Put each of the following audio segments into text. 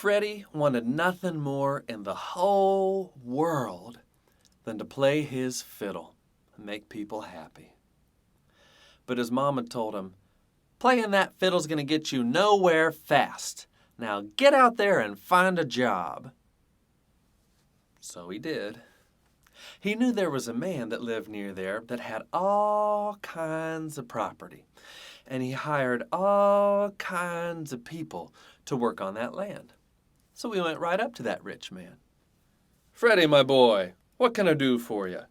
Freddie wanted nothing more in the whole world than to play his fiddle and make people happy. But his mama told him, "Playing that fiddle's going to get you nowhere fast. Now get out there and find a job." So he did. He knew there was a man that lived near there that had all kinds of property, and he hired all kinds of people to work on that land. So he went right up to that rich man. "Freddie, my boy, what can I do for you?"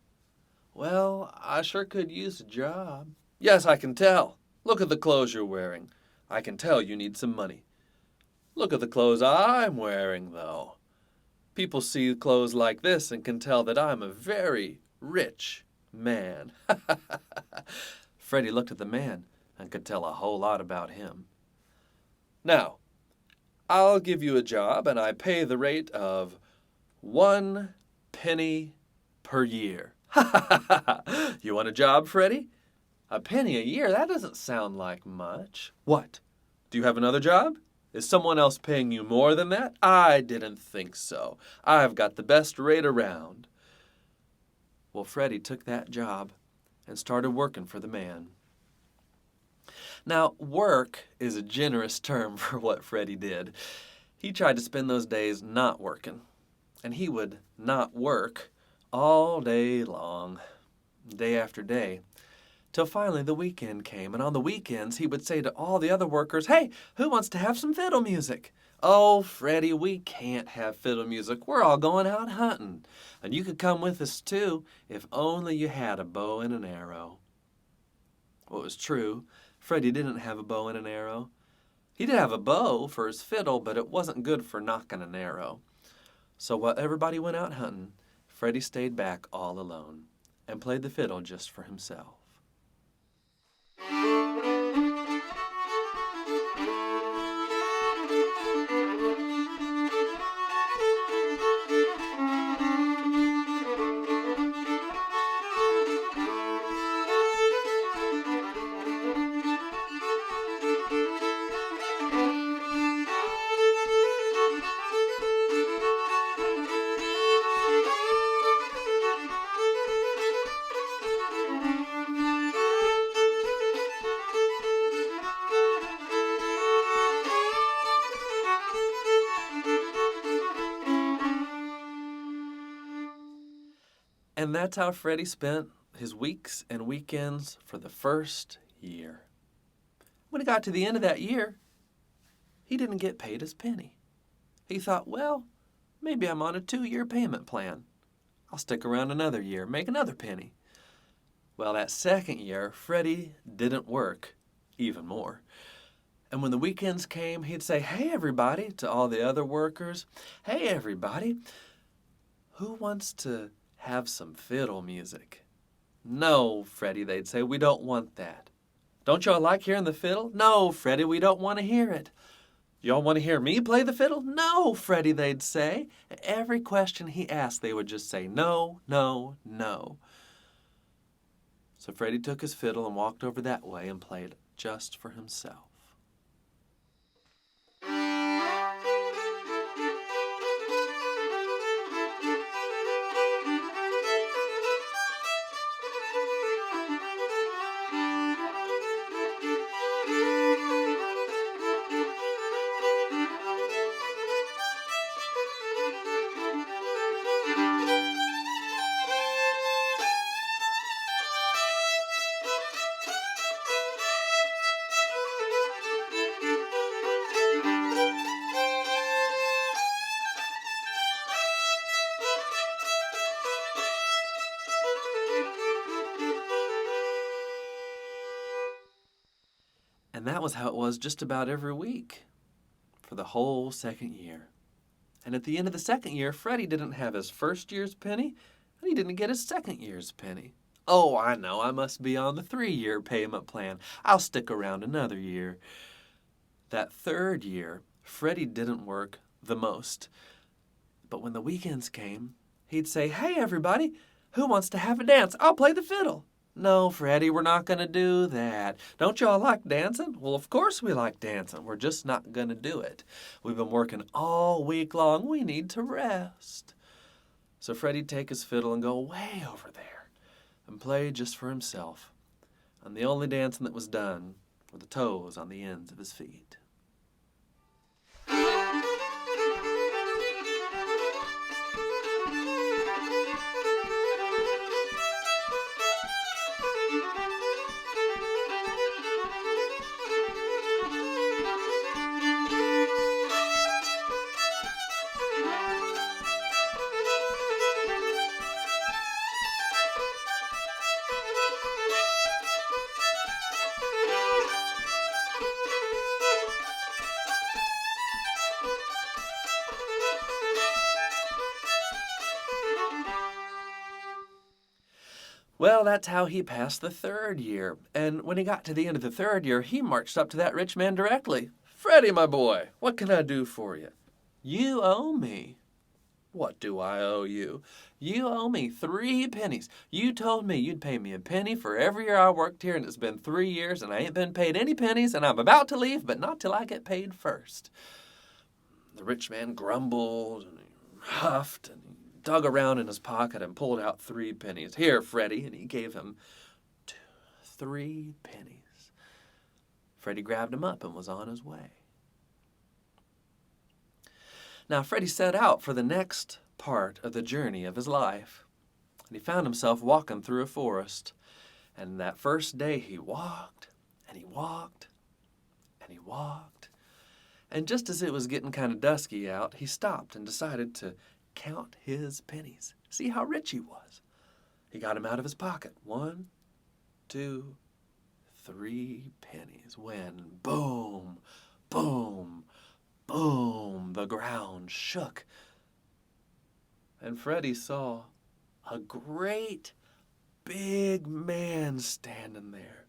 "Well, I sure could use a job." "Yes, I can tell. Look at the clothes you're wearing. I can tell you need some money." "Look at the clothes I'm wearing, though. People see clothes like this and can tell that I'm a very rich man." Freddie looked at the man and could tell a whole lot about him. "Now, I'll give you a job, and I pay the rate of 1 penny per year." "You want a job, Freddie? A penny a year? That doesn't sound like much." "What? Do you have another job? Is someone else paying you more than that?" "I didn't think so. I've got the best rate around." Well, Freddie took that job and started working for the man. Now, work is a generous term for what Freddie did. He tried to spend those days not working, and he would not work all day long, day after day, till finally the weekend came. And on the weekends, he would say to all the other workers, "Hey, who wants to have some fiddle music?" "Oh, Freddie, we can't have fiddle music. We're all going out hunting. And you could come with us too, if only you had a bow and an arrow." Well, it was true. Freddie didn't have a bow and an arrow. He did have a bow for his fiddle, but it wasn't good for knocking an arrow. So while everybody went out hunting, Freddie stayed back all alone and played the fiddle just for himself. And that's how Freddie spent his weeks and weekends for the first year. When he got to the end of that year, he didn't get paid his penny. He thought, well, maybe I'm on a 2-year payment plan. I'll stick around another year, make another penny. Well, that second year, Freddie didn't work even more. And when the weekends came, he'd say, "Hey, everybody," to all the other workers. "Hey, everybody, who wants to have some fiddle music?" "No, Freddie," they'd say, "we don't want that." "Don't y'all like hearing the fiddle?" "No, Freddie, we don't want to hear it." "Y'all want to hear me play the fiddle?" "No, Freddie," they'd say. Every question he asked, they would just say, "No, no, no." So Freddie took his fiddle and walked over that way and played just for himself. And that was how it was just about every week for the whole second year. And at the end of the second year, Freddie didn't have his first year's penny, and he didn't get his second year's penny. "Oh, I know, I must be on the 3-year payment plan. I'll stick around another year." That third year, Freddie didn't work the most. But when the weekends came, he'd say, "Hey, everybody, who wants to have a dance? I'll play the fiddle." No, Freddie, we're not going to do that. Don't y'all like dancing? Well, of course we like dancing. We're just not going to do it. We've been working all week long. We need to rest. So Freddie'd take his fiddle and go way over there and play just for himself. And the only dancing that was done were the toes on the ends of his feet. Well, that's how he passed the third year. And when he got to the end of the third year, he marched up to that rich man directly. Freddie, my boy, what can I do for you? You owe me. What do I owe you? You owe me 3 pennies. You told me you'd pay me a penny for every year I worked here, and it's been 3 years, and I ain't been paid any pennies, and I'm about to leave, but not till I get paid first. The rich man grumbled, and he huffed, and he dug around in his pocket and pulled out 3 pennies. Here, Freddie, and he gave him 3 pennies. Freddie grabbed them up and was on his way. Now, Freddie set out for the next part of the journey of his life, and he found himself walking through a forest. And that first day he walked, and he walked, and he walked. And just as it was getting kind of dusky out, he stopped and decided to count his pennies, see how rich he was. He got them out of his pocket. 1, 2, 3 pennies. When boom, boom, boom, the ground shook. And Freddie saw a great big man standing there.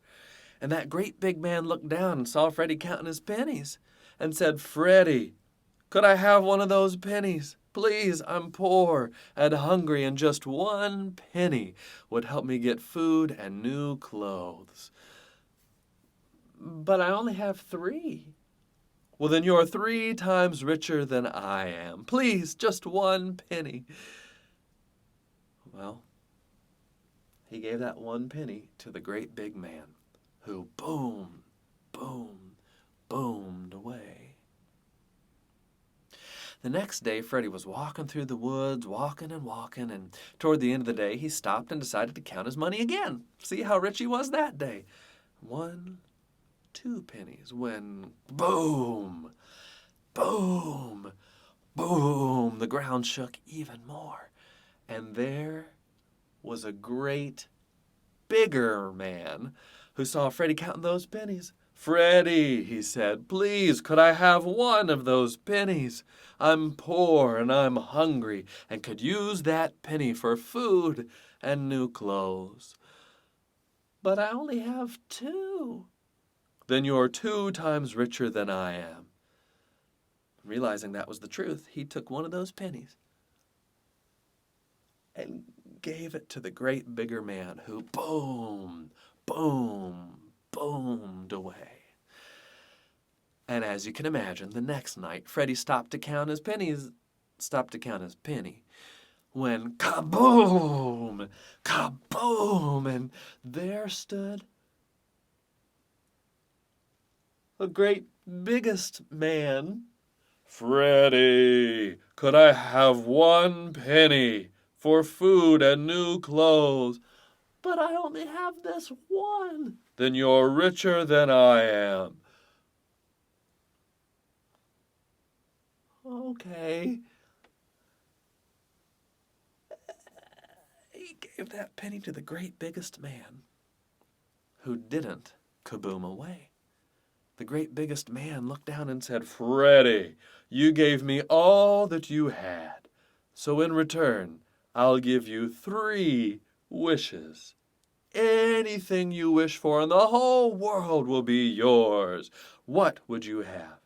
And that great big man looked down and saw Freddie counting his pennies and said, Freddie, could I have one of those pennies? Please, I'm poor and hungry, and just 1 penny would help me get food and new clothes. But I only have 3. Well, then you're 3 times richer than I am. Please, just 1 penny. Well, he gave that 1 penny to the great big man, who boom, boom, boomed away. The next day, Freddie was walking through the woods, walking, and toward the end of the day, he stopped and decided to count his money again. See how rich he was that day. 1, 2 pennies, when boom, boom, boom, the ground shook even more. And there was a great, bigger man who saw Freddie counting those pennies. Freddie, he said, please, could I have 1 of those pennies? I'm poor and I'm hungry and could use that penny for food and new clothes. But I only have 2. Then you're 2 times richer than I am. Realizing that was the truth, he took 1 of those pennies and gave it to the great bigger man, who boom, boom, boomed away. And as you can imagine, the next night, Freddie stopped to count his penny, when kaboom, kaboom, and there stood the great biggest man. Freddie, could I have 1 penny for food and new clothes? But I only have this 1. Then you're richer than I am. Okay. He gave that penny to the great biggest man, who didn't kaboom away. The great biggest man looked down and said, Freddie, you gave me all that you had, so in return, I'll give you 3 wishes. Anything you wish for in the whole world will be yours. What would you have?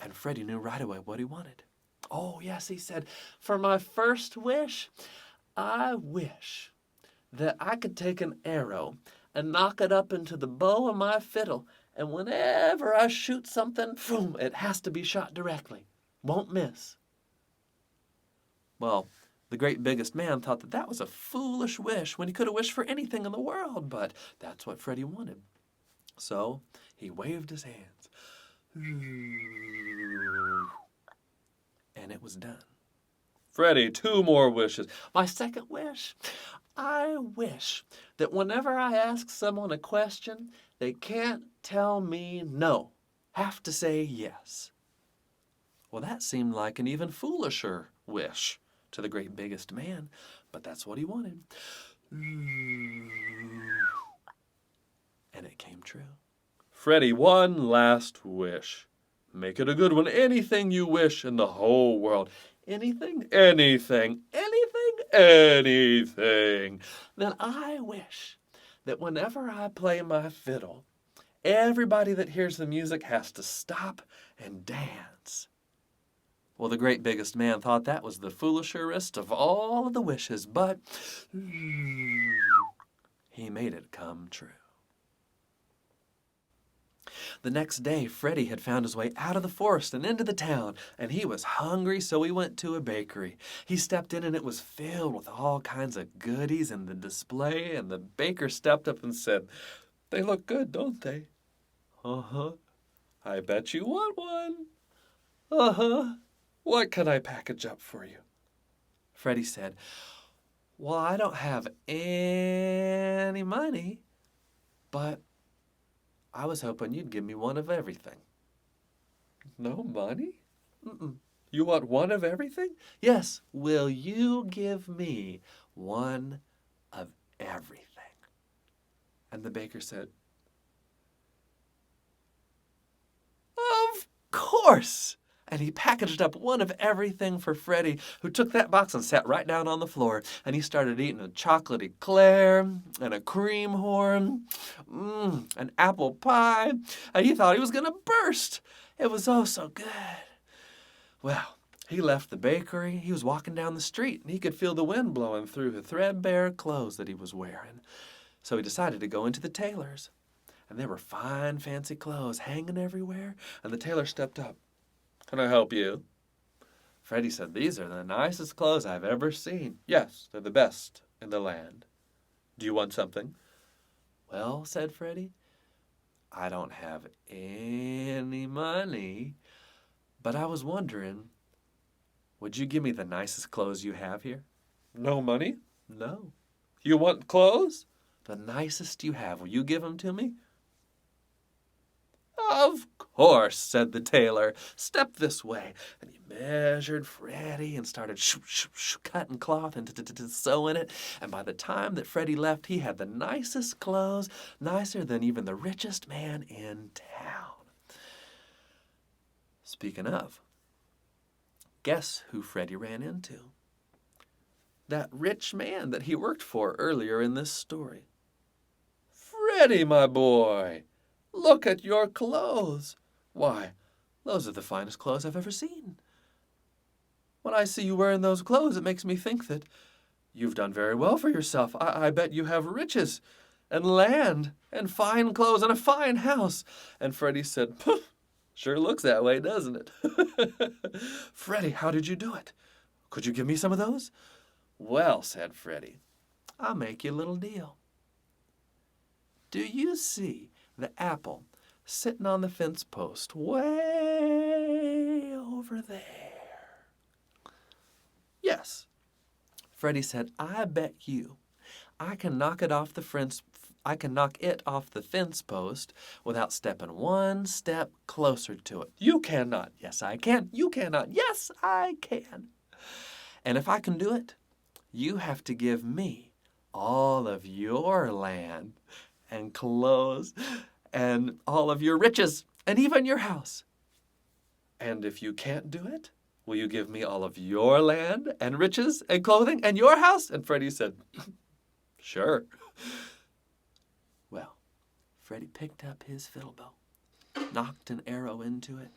And Freddie knew right away what he wanted. Oh, yes, he said, for my first wish, I wish that I could take an arrow and knock it up into the bow of my fiddle, and whenever I shoot something, boom, it has to be shot directly. Won't miss. Well, the great biggest man thought that that was a foolish wish when he could have wished for anything in the world, but that's what Freddie wanted. So he waved his hands. And it was done. Freddie, 2 more wishes. My second wish, I wish that whenever I ask someone a question, they can't tell me no. Have to say yes. Well, that seemed like an even foolisher wish to the great biggest man, but that's what he wanted. And it came true. Freddie, 1 last wish. Make it a good one. Anything you wish in the whole world. Anything, anything, anything, anything. Then I wish that whenever I play my fiddle, everybody that hears the music has to stop and dance. Well, the great biggest man thought that was the foolisherest of all of the wishes, but he made it come true. The next day, Freddie had found his way out of the forest and into the town, and he was hungry, so he went to a bakery. He stepped in, and it was filled with all kinds of goodies in the display, and the baker stepped up and said, "They look good, don't they?" "Uh-huh. I bet you want one." "Uh-huh. What can I package up for you?" Freddie said, "Well, I don't have any money, but I was hoping you'd give me one of everything." "No money? Mm-mm. You want one of everything?" "Yes. Will you give me one of everything?" And the baker said, "Of course." And he packaged up one of everything for Freddie, who took that box and sat right down on the floor. And he started eating a chocolate eclair and a cream horn, an apple pie. And he thought he was going to burst. It was oh so good. Well, he left the bakery. He was walking down the street, and he could feel the wind blowing through the threadbare clothes that he was wearing. So he decided to go into the tailor's. And there were fine, fancy clothes hanging everywhere. And the tailor stepped up. "Can I help you?" Freddie said, "These are the nicest clothes I've ever seen." "Yes, they're the best in the land. Do you want something?" "Well," said Freddie, "I don't have any money, but I was wondering, would you give me the nicest clothes you have here?" "No money?" "No." "You want clothes?" "The nicest you have. Will you give them to me?" "Of course," said the tailor. "Step this way." And he measured Freddie and started cutting cloth and sewing it. And by the time that Freddie left, he had the nicest clothes, nicer than even the richest man in town. Speaking of, guess who Freddie ran into? That rich man that he worked for earlier in this story. "Freddie, my boy, look at your clothes. Why, those are the finest clothes I've ever seen. When I see you wearing those clothes, it makes me think that you've done very well for yourself. I bet you have riches and land and fine clothes and a fine house." And Freddie said, "Sure looks that way, doesn't it?" "Freddie, how did you do it? Could you give me some of those?" "Well," said Freddie, "I'll make you a little deal. Do you see the apple sitting on the fence post way over there?" "Yes." Freddie said, "I bet you I can knock it off the fence post without stepping one step closer to it." "You cannot." "Yes, I can." "You cannot." "Yes, I can." "And if I can do it, you have to give me all of your land and clothes and all of your riches and even your house." "And if you can't do it, will you give me all of your land and riches and clothing and your house?" And Freddie said, "Sure." Well, Freddie picked up his fiddle bow, knocked an arrow into it,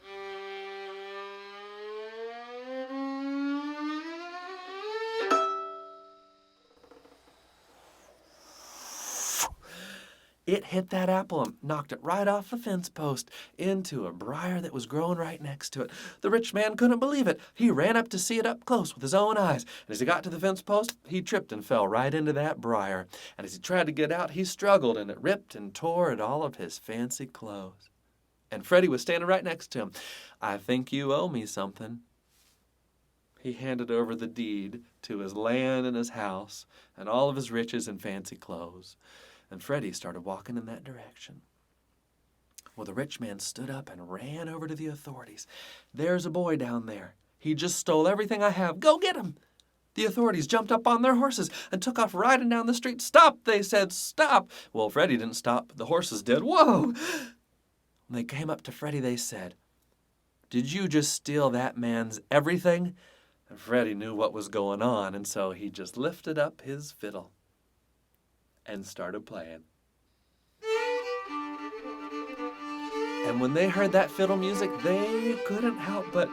It hit that apple and knocked it right off the fence post into a briar that was growing right next to it. The rich man couldn't believe it. He ran up to see it up close with his own eyes. And as he got to the fence post, he tripped and fell right into that briar. And as he tried to get out, he struggled, and it ripped and tore at all of his fancy clothes. And Freddie was standing right next to him. "I think you owe me something." He handed over the deed to his land and his house and all of his riches and fancy clothes. And Freddie started walking in that direction. Well, the rich man stood up and ran over to the authorities. "There's a boy down there. He just stole everything I have. Go get him." The authorities jumped up on their horses and took off riding down the street. "Stop," they said, "stop." Well, Freddie didn't stop. The horses did. Whoa! When they came up to Freddie, they said, "Did you just steal that man's everything?" And Freddie knew what was going on, and so he just lifted up his fiddle and started playing. And when they heard that fiddle music, they couldn't help but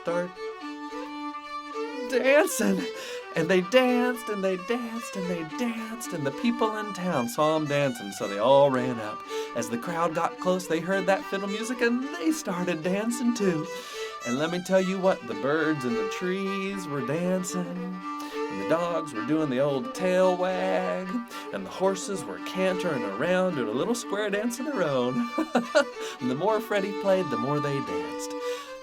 start dancing. And they danced, and they danced, and they danced, and the people in town saw them dancing, so they all ran up. As the crowd got close, they heard that fiddle music, and they started dancing too. And let me tell you what, the birds in the trees were dancing, and the dogs were doing the old tail wag, and the horses were cantering around doing a little square dance of their own. And the more Freddie played, the more they danced.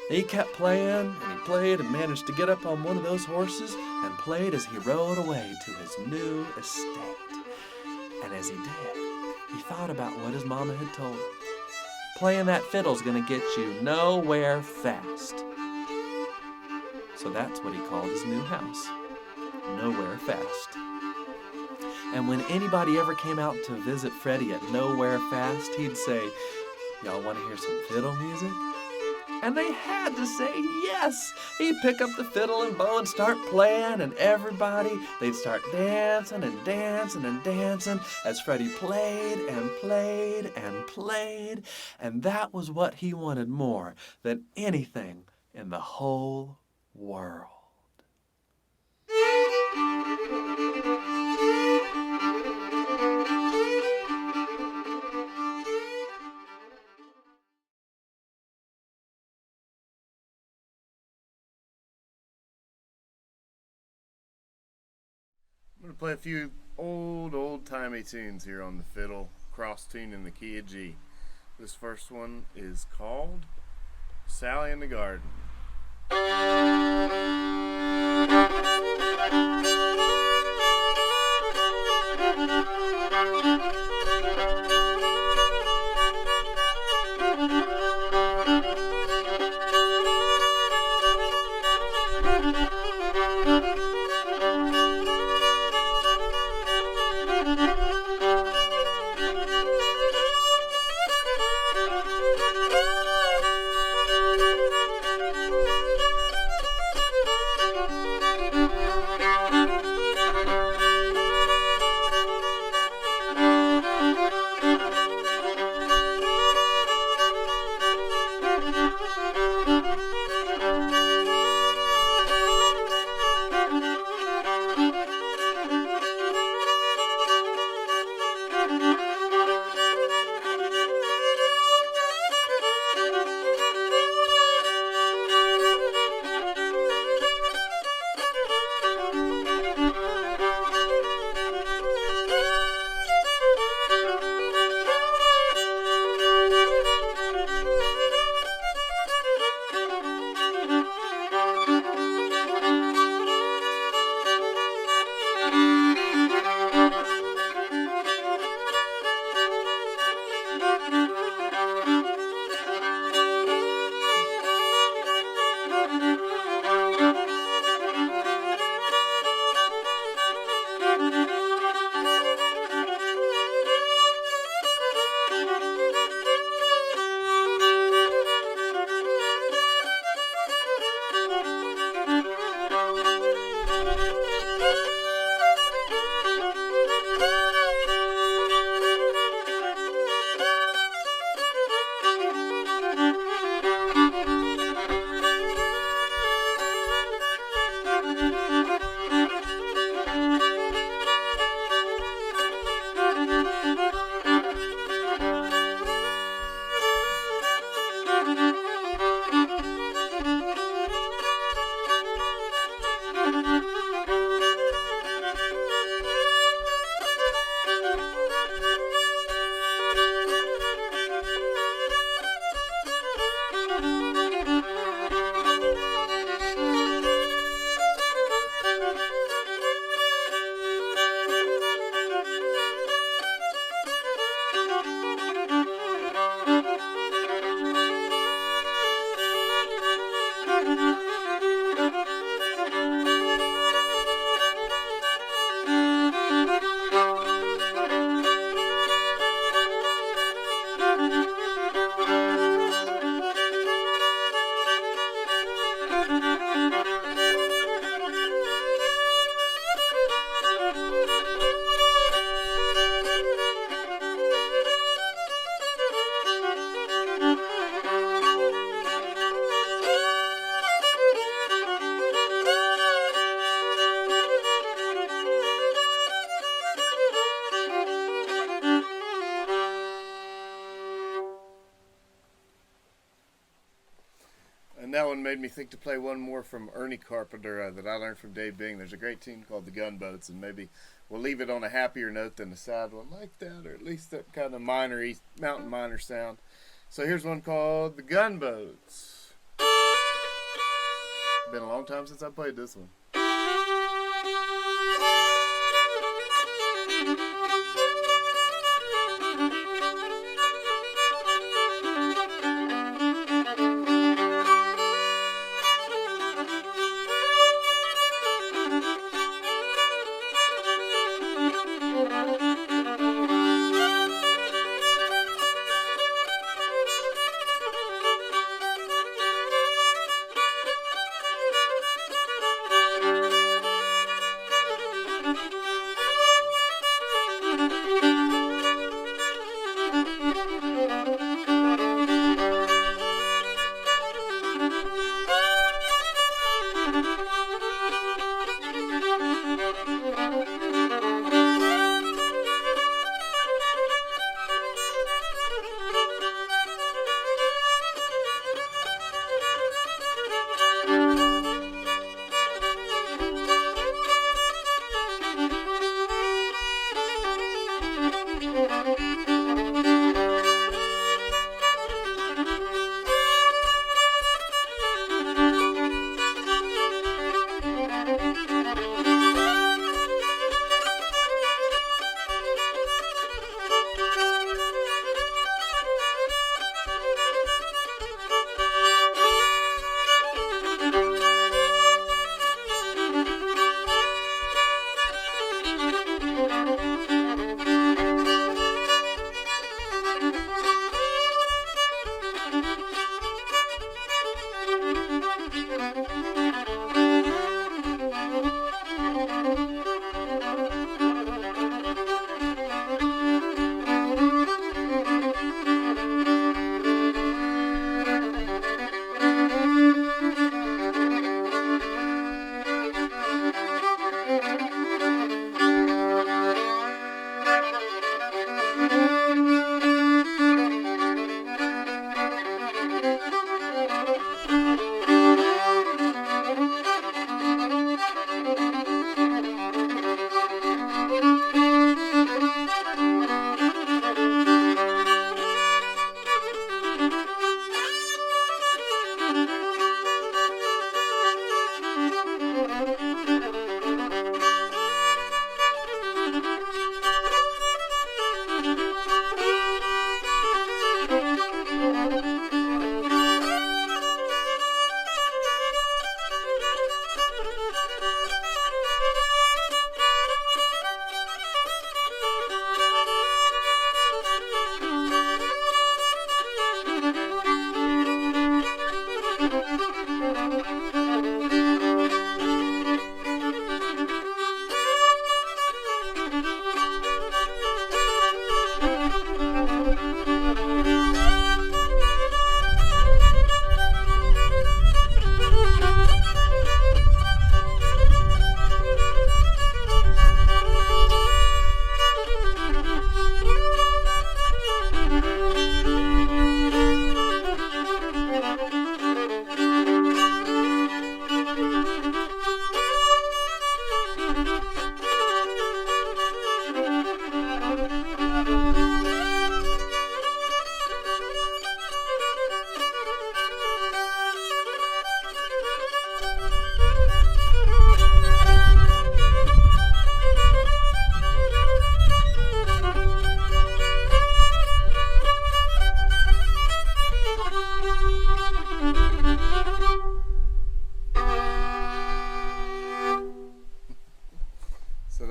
He kept playing, and he played, and managed to get up on one of those horses and played as he rode away to his new estate. And as he did, he thought about what his mama had told him. Playing that fiddle's gonna get you nowhere fast. So that's what he called his new house, Nowhere Fast. And when anybody ever came out to visit Freddie at Nowhere Fast, he'd say, "Y'all want to hear some fiddle music?" And they had to say yes. He'd pick up the fiddle and bow and start playing, and everybody, they'd start dancing and dancing and dancing as Freddie played and played and played. And that was what he wanted more than anything in the whole world. I'm going to play a few old-timey tunes here on the fiddle, cross tune in the key of G. This first one is called Sally in the Garden. one made me think to play one more from Ernie Carpenter that I learned from Dave Bing. There's a great tune called The Gunboats, and maybe we'll leave it on a happier note than a sad one like that, or at least that kind of minor, mountain minor sound. So here's one called The Gunboats. Been a long time since I played this one.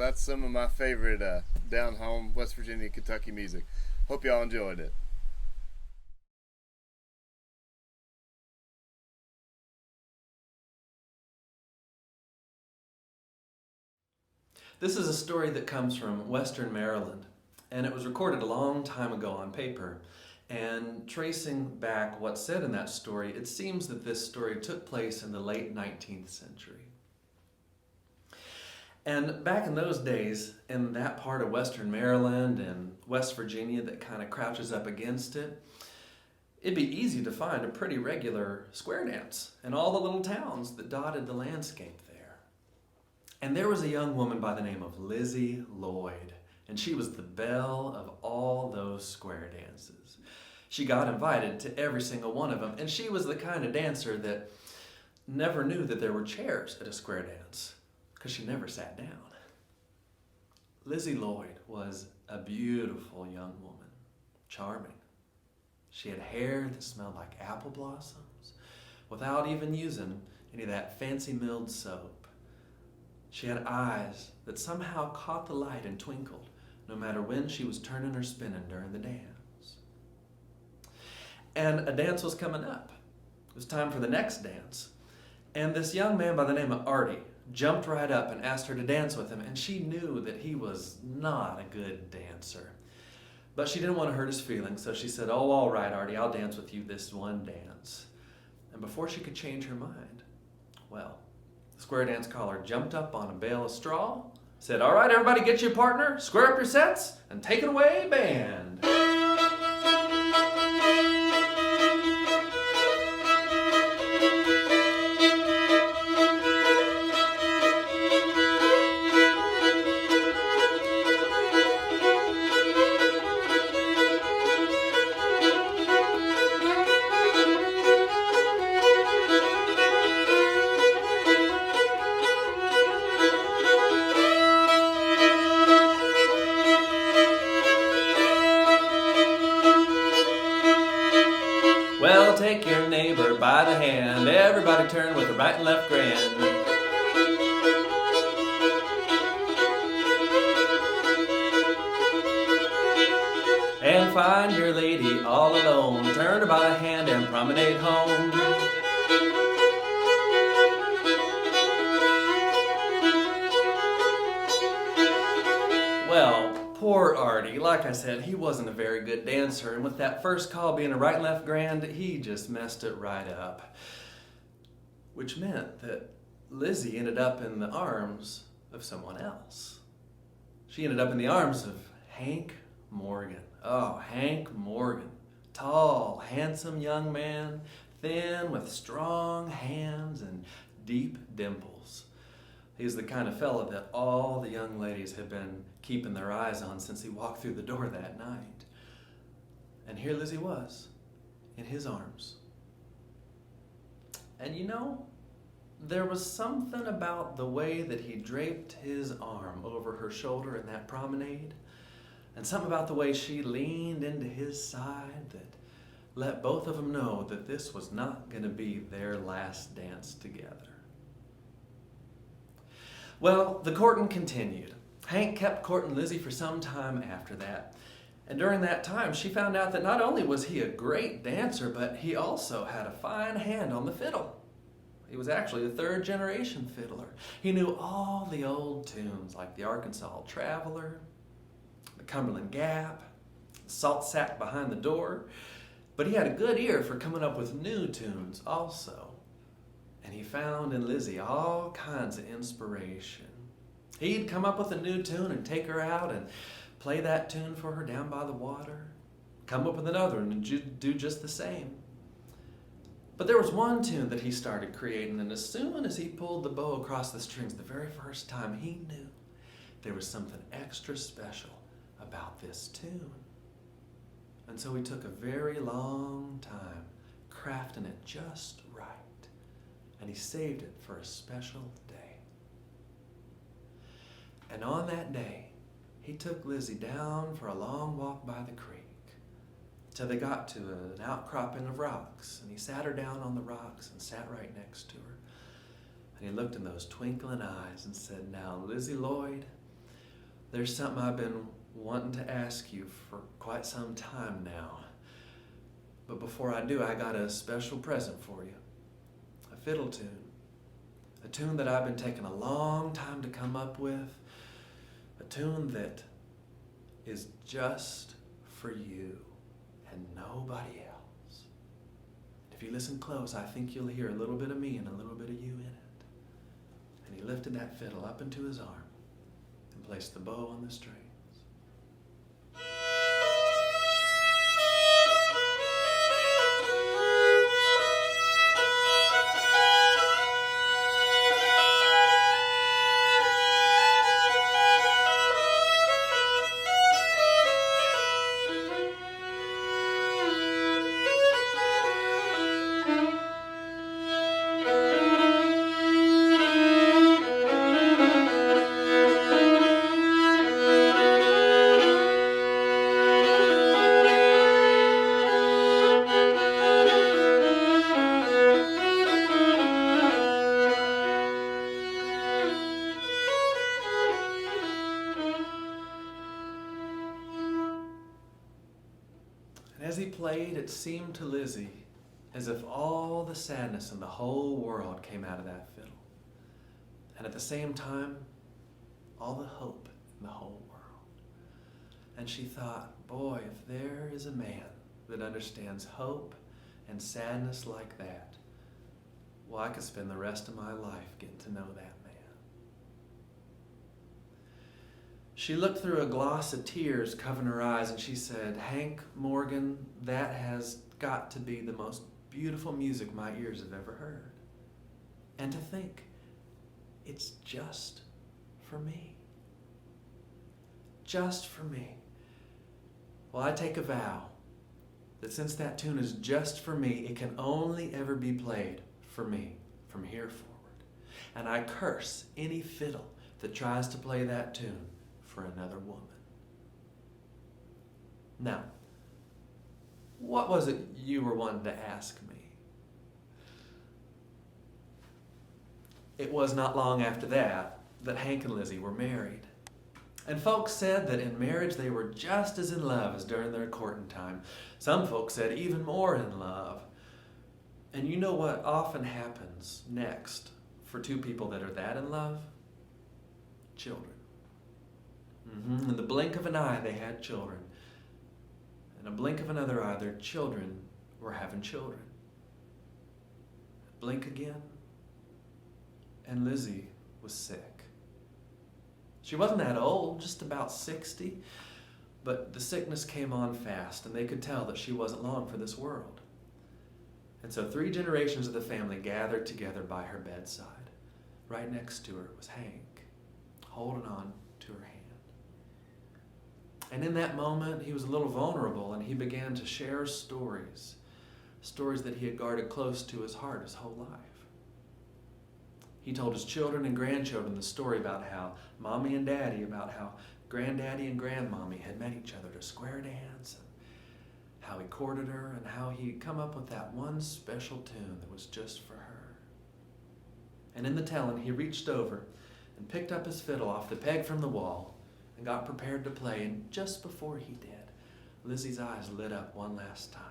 That's some of my favorite down home West Virginia, Kentucky music. Hope y'all enjoyed it. This is a story that comes from Western Maryland, and it was recorded a long time ago on paper. And tracing back what's said in that story, it seems that this story took place in the late 19th century. And back in those days, in that part of Western Maryland and West Virginia that kind of crouches up against it, it'd be easy to find a pretty regular square dance in all the little towns that dotted the landscape there. And there was a young woman by the name of Lizzie Lloyd, and she was the belle of all those square dances. She got invited to every single one of them, and she was the kind of dancer that never knew that there were chairs at a square dance, because she never sat down. Lizzie Lloyd was a beautiful young woman, charming. She had hair that smelled like apple blossoms, without even using any of that fancy milled soap. She had eyes that somehow caught the light and twinkled, no matter when she was turning or spinning during the dance. And a dance was coming up. It was time for the next dance. And this young man by the name of Artie jumped right up and asked her to dance with him, and she knew that he was not a good dancer. But she didn't want to hurt his feelings, so she said, "Oh, all right, Artie, I'll dance with you this one dance." And before she could change her mind, well, the square dance caller jumped up on a bale of straw, said, "All right, everybody get you a partner, square up your sets, and take it away, band." Well, take your neighbor by the hand, everybody turn with a right and left grand. And find your lady all alone, turn her by the hand and promenade home. Well, poor Artie, like I said, he wasn't a very good dancer, and with that first call being a right and left grand, he just messed it right up. Which meant that Lizzie ended up in the arms of someone else. She ended up in the arms of Hank Morgan. Oh, Hank Morgan. Tall, handsome young man, thin with strong hands and deep dimples. He's the kind of fella that all the young ladies have been keeping their eyes on since he walked through the door that night. And here Lizzie was, in his arms. And you know, there was something about the way that he draped his arm over her shoulder in that promenade, and something about the way she leaned into his side that let both of them know that this was not going to be their last dance together. Well, the courting continued. Hank kept courting Lizzie for some time after that. And during that time, she found out that not only was he a great dancer, but he also had a fine hand on the fiddle. He was actually a third-generation fiddler. He knew all the old tunes like the Arkansas Traveler, the Cumberland Gap, the Salt Sack Behind the Door. But he had a good ear for coming up with new tunes also. And he found in Lizzie all kinds of inspiration. He'd come up with a new tune and take her out and play that tune for her down by the water. Come up with another one and do just the same. But there was one tune that he started creating, and as soon as he pulled the bow across the strings the very first time, he knew there was something extra special about this tune. And so he took a very long time crafting it just right. And he saved it for a special day. And on that day, he took Lizzie down for a long walk by the creek till they got to an outcropping of rocks, and he sat her down on the rocks and sat right next to her. And he looked in those twinkling eyes and said, "Now, Lizzie Lloyd, there's something I've been wanting to ask you for quite some time now. But before I do, I got a special present for you. A fiddle tune. A tune that I've been taking a long time to come up with. A tune that is just for you and nobody else. If you listen close, I think you'll hear a little bit of me and a little bit of you in it." And he lifted that fiddle up into his arm and placed the bow on the string. As he played, it seemed to Lizzie as if all the sadness in the whole world came out of that fiddle. And at the same time, all the hope in the whole world. And she thought, boy, if there is a man that understands hope and sadness like that, well, I could spend the rest of my life getting to know that man. She looked through a gloss of tears covering her eyes and she said, Hank Morgan, that has got to be the most beautiful music my ears have ever heard. And to think, it's just for me. Just for me. Well, I take a vow that since that tune is just for me, it can only ever be played for me from here forward. And I curse any fiddle that tries to play that tune for another woman. Now, what was it you were wanting to ask me? It was not long after that Hank and Lizzie were married. And folks said that in marriage they were just as in love as during their courting time. Some folks said even more in love. And you know what often happens next for two people that are that in love? Children. In the blink of an eye they had children. In a blink of another eye their children were having children. Blink again, and Lizzie was sick. She wasn't that old, just about 60, but the sickness came on fast, and they could tell that she wasn't long for this world. And so 3 generations of the family gathered together by her bedside. Right next to her was Hank, holding on to her hand. And in that moment, he was a little vulnerable, and he began to share stories that he had guarded close to his heart his whole life. He told his children and grandchildren the story about how Mommy and Daddy, about how Granddaddy and Grandmommy had met each other to square dance, and how he courted her, and how he'd come up with that one special tune that was just for her. And in the telling, he reached over and picked up his fiddle off the peg from the wall and got prepared to play. And just before he did, Lizzie's eyes lit up one last time.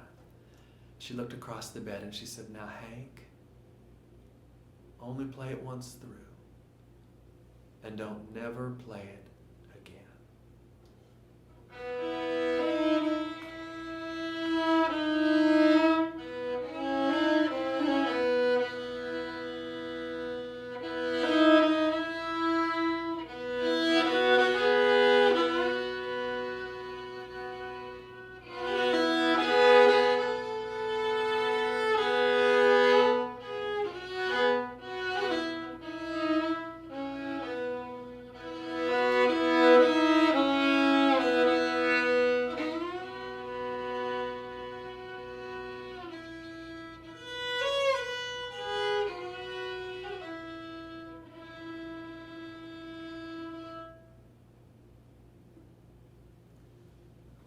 She looked across the bed and she said, "Now, Hank, only play it once through, and don't never play it again."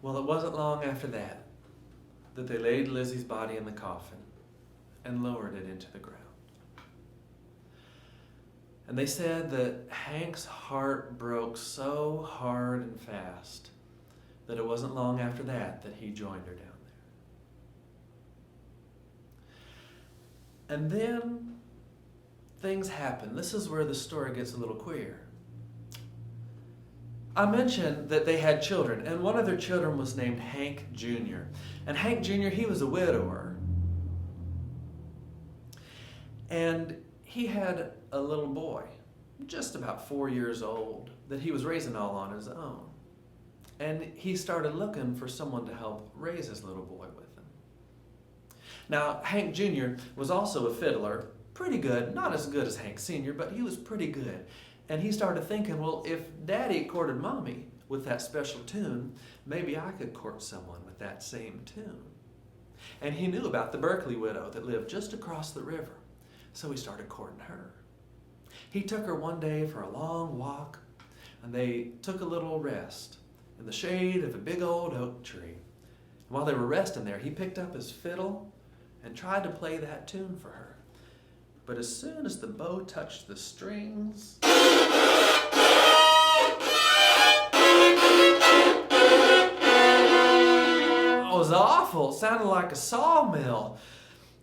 Well, it wasn't long after that they laid Lizzie's body in the coffin and lowered it into the ground. And they said that Hank's heart broke so hard and fast that it wasn't long after that he joined her down there. And then things happened. This is where the story gets a little queer. I mentioned that they had children, and one of their children was named Hank Jr. And Hank Jr., he was a widower. And he had a little boy, just about 4 years old, that he was raising all on his own. And he started looking for someone to help raise his little boy with him. Now, Hank Jr. was also a fiddler, pretty good, not as good as Hank Sr., but he was pretty good. And he started thinking, well, if Daddy courted Mommy with that special tune, maybe I could court someone with that same tune. And he knew about the Berkeley widow that lived just across the river, so he started courting her. He took her one day for a long walk, and they took a little rest in the shade of a big old oak tree. And while they were resting there, he picked up his fiddle and tried to play that tune for her. But as soon as the bow touched the strings, it was awful. sounded like a sawmill.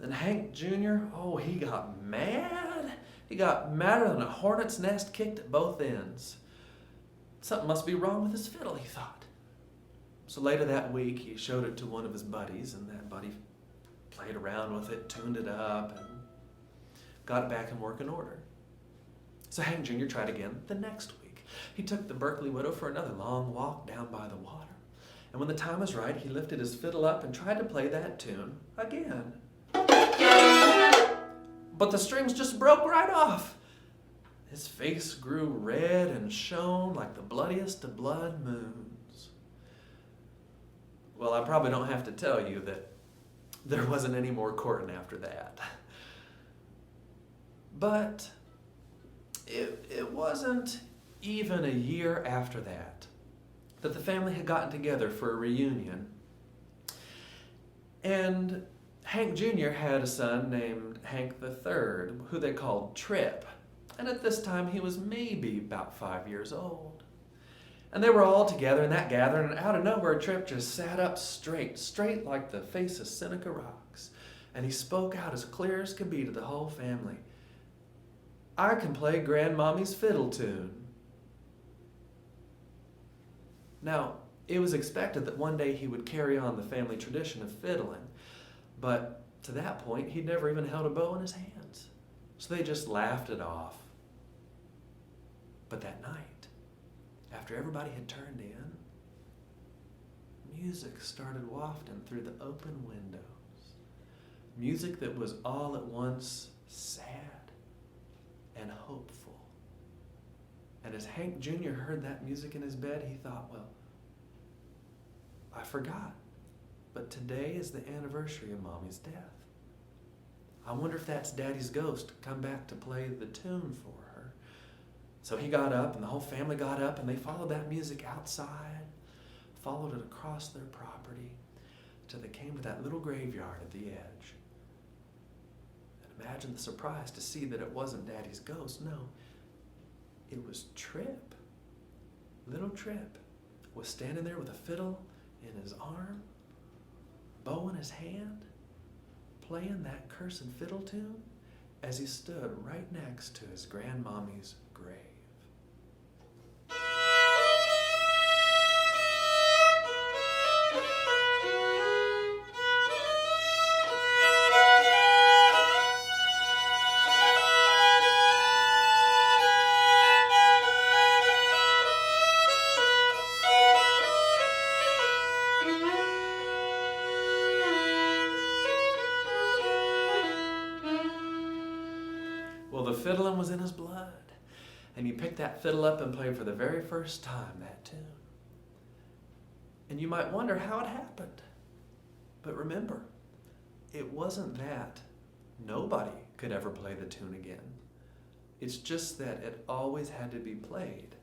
And Hank Jr., oh, he got mad. He got madder than a hornet's nest kicked at both ends. Something must be wrong with his fiddle, he thought. So later that week, he showed it to one of his buddies, and that buddy played around with it, tuned it up, and got it back in working order. So Hank Jr. tried again the next week. He took the Berkeley Widow for another long walk down by the water. And when the time was right, he lifted his fiddle up and tried to play that tune again. But the strings just broke right off. His face grew red and shone like the bloodiest of blood moons. Well, I probably don't have to tell you that there wasn't any more courting after that. But it wasn't even a year after that the family had gotten together for a reunion. And Hank Jr. had a son named Hank III, who they called Trip. And at this time, he was maybe about 5 years old. And they were all together in that gathering, and out of nowhere, Trip just sat up straight like the face of Seneca Rocks. And he spoke out as clear as could be to the whole family. "I can play Grandmommy's fiddle tune." Now, it was expected that one day he would carry on the family tradition of fiddling, but to that point, he'd never even held a bow in his hands. So they just laughed it off. But that night, after everybody had turned in, music started wafting through the open windows. Music that was all at once sad and hopeful. And as Hank Jr. heard that music in his bed, he thought, well, I forgot, but today is the anniversary of Mommy's death. I wonder if that's Daddy's ghost come back to play the tune for her. So he got up, and the whole family got up, and they followed that music outside, followed it across their property, till they came to that little graveyard at the edge. And imagine the surprise to see that it wasn't Daddy's ghost. No, it was Trip. Little Trip was standing there with a fiddle in his arm, bow in his hand, playing that cursed fiddle tune as he stood right next to his grandmommy's grave. Well, the fiddling was in his blood, and he picked that fiddle up and played for the very first time that tune. And you might wonder how it happened. But remember, it wasn't that nobody could ever play the tune again. It's just that it always had to be played